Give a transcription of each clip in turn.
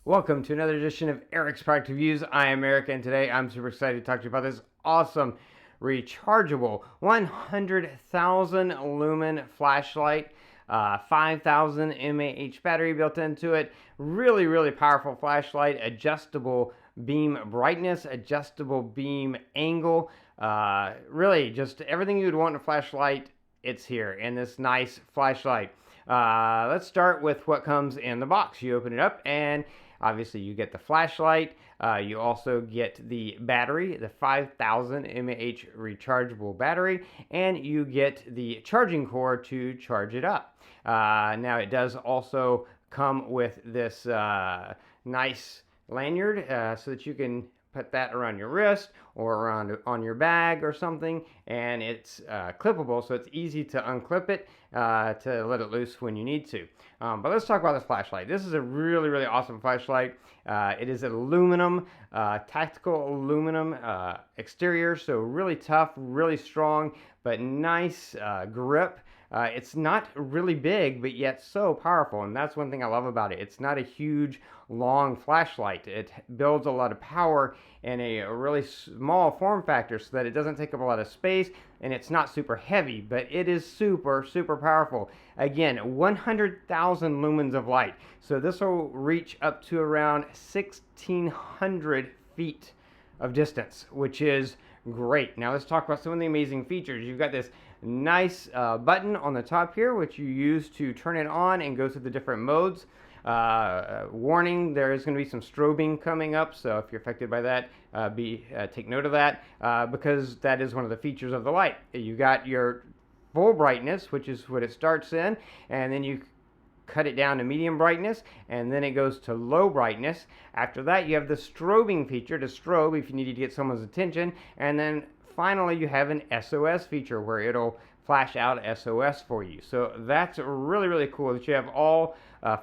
Welcome to another edition of Eric's Product Reviews. I am Eric, and today I'm super excited to talk to you about this awesome rechargeable 100,000 lumen flashlight. 5,000 mAh battery built into it. Really powerful flashlight. Adjustable beam brightness, adjustable beam angle. Really just everything you'd want in a flashlight, it's here in this nice flashlight. Let's start with what comes in the box. You open it up and obviously you get the flashlight. You also get the battery, the 5,000 mAh rechargeable battery, and you get the charging cord to charge it up. Now it does also come with this nice lanyard so that you can put that around your wrist or around on your bag or something, and it's clippable, so it's easy to unclip it to let it loose when you need to. But let's talk about this flashlight. This is a really awesome flashlight. It is aluminum, tactical aluminum exterior, so really tough, really strong, but nice grip. It's not really big, but yet so powerful, and that's one thing I love about it. It's not a huge, long flashlight. It builds a lot of power in a really small form factor so that it doesn't take up a lot of space, and it's not super heavy, but it is super powerful. Again, 100,000 lumens of light. So this will reach up to around 1,600 feet of distance, which is great. Now let's talk about some of the amazing features. You've got this nice button on the top here, which you use to turn it on and go through the different modes. Warning, there is going to be some strobing coming up, so if you're affected by that, take note of that, because that is one of the features of the light. You got your full brightness, which is what it starts in, and then you cut it down to medium brightness, and then it goes to low brightness. After that, you have the strobing feature to strobe if you needed to get someone's attention, and then finally you have an SOS feature where it'll flash out SOS for you. So that's really cool that you have all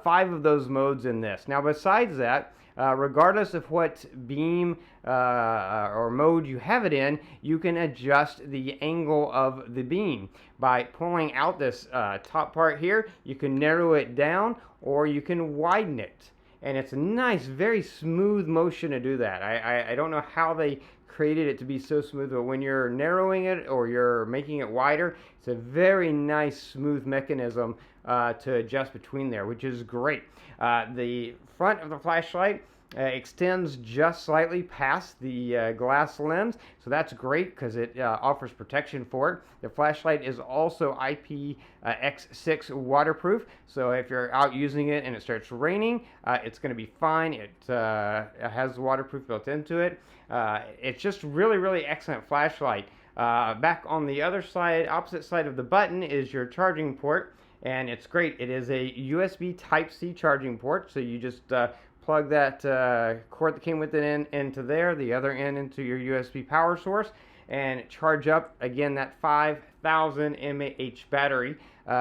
5 of those modes in this. Now besides that, regardless of what beam or mode you have it in, you can adjust the angle of the beam. By pulling out this top part here, you can narrow it down or you can widen it. And it's a nice, very smooth motion to do that. I don't know how they created it to be so smooth, but when you're narrowing it or you're making it wider, it's a very nice smooth mechanism to adjust between there, which is great. The front of the flashlight extends just slightly past the glass lens, so that's great because it offers protection for it. The flashlight is also IPX6 waterproof, so if you're out using it and it starts raining, it's going to be fine. It has waterproof built into it. It's just really excellent flashlight. Back on the other side, opposite side of the button, is your charging port, and it's great. It is a USB Type-C charging port, so you just plug that cord that came with it into there, the other end into your USB power source, and charge up, again, that 5,000 mAh battery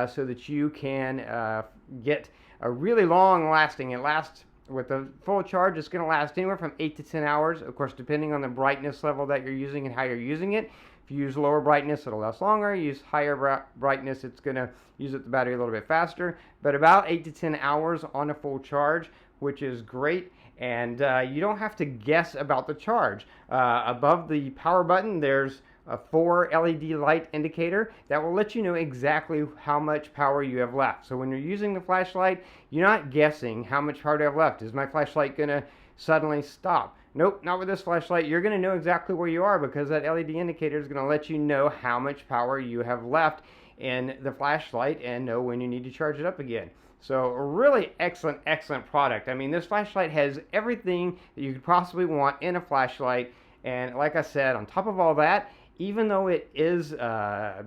so that you can get a really long lasting. It lasts, with a full charge, it's going to last anywhere from 8 to 10 hours, of course, depending on the brightness level that you're using and how you're using it. If you use lower brightness, it'll last longer. You use higher brightness, it's going to use up the battery a little bit faster. But about 8 to 10 hours on a full charge, which is great. And you don't have to guess about the charge. Above the power button, there's a 4 LED light indicator that will let you know exactly how much power you have left. So when you're using the flashlight, you're not guessing how much power do I have left. Is my flashlight going to suddenly stop? Nope, not with this flashlight. You're going to know exactly where you are because that LED indicator is going to let you know how much power you have left in the flashlight and know when you need to charge it up again. So a really excellent product. I mean, this flashlight has everything that you could possibly want in a flashlight. And like I said, on top of all that, even though it is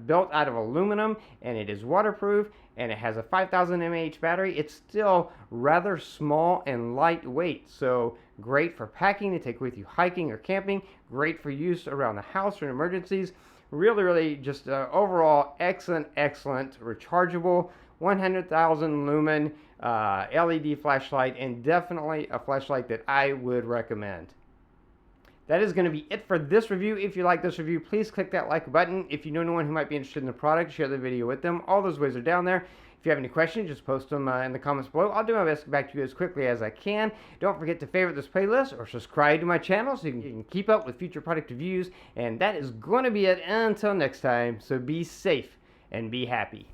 built out of aluminum and it is waterproof and it has a 5,000 mAh battery, it's still rather small and lightweight. So great for packing to take with you hiking or camping, great for use around the house or in emergencies. Really just overall excellent rechargeable 100,000 lumen LED flashlight, and definitely a flashlight that I would recommend. That is going to be it for this review. If you like this review, please click that like button. If you know anyone who might be interested in the product, share the video with them. All those ways are down there. If you have any questions, just post them in the comments below. I'll do my best to get back to you as quickly as I can. Don't forget to favorite this playlist or subscribe to my channel so you can keep up with future product reviews. And that is going to be it until next time. So be safe and be happy.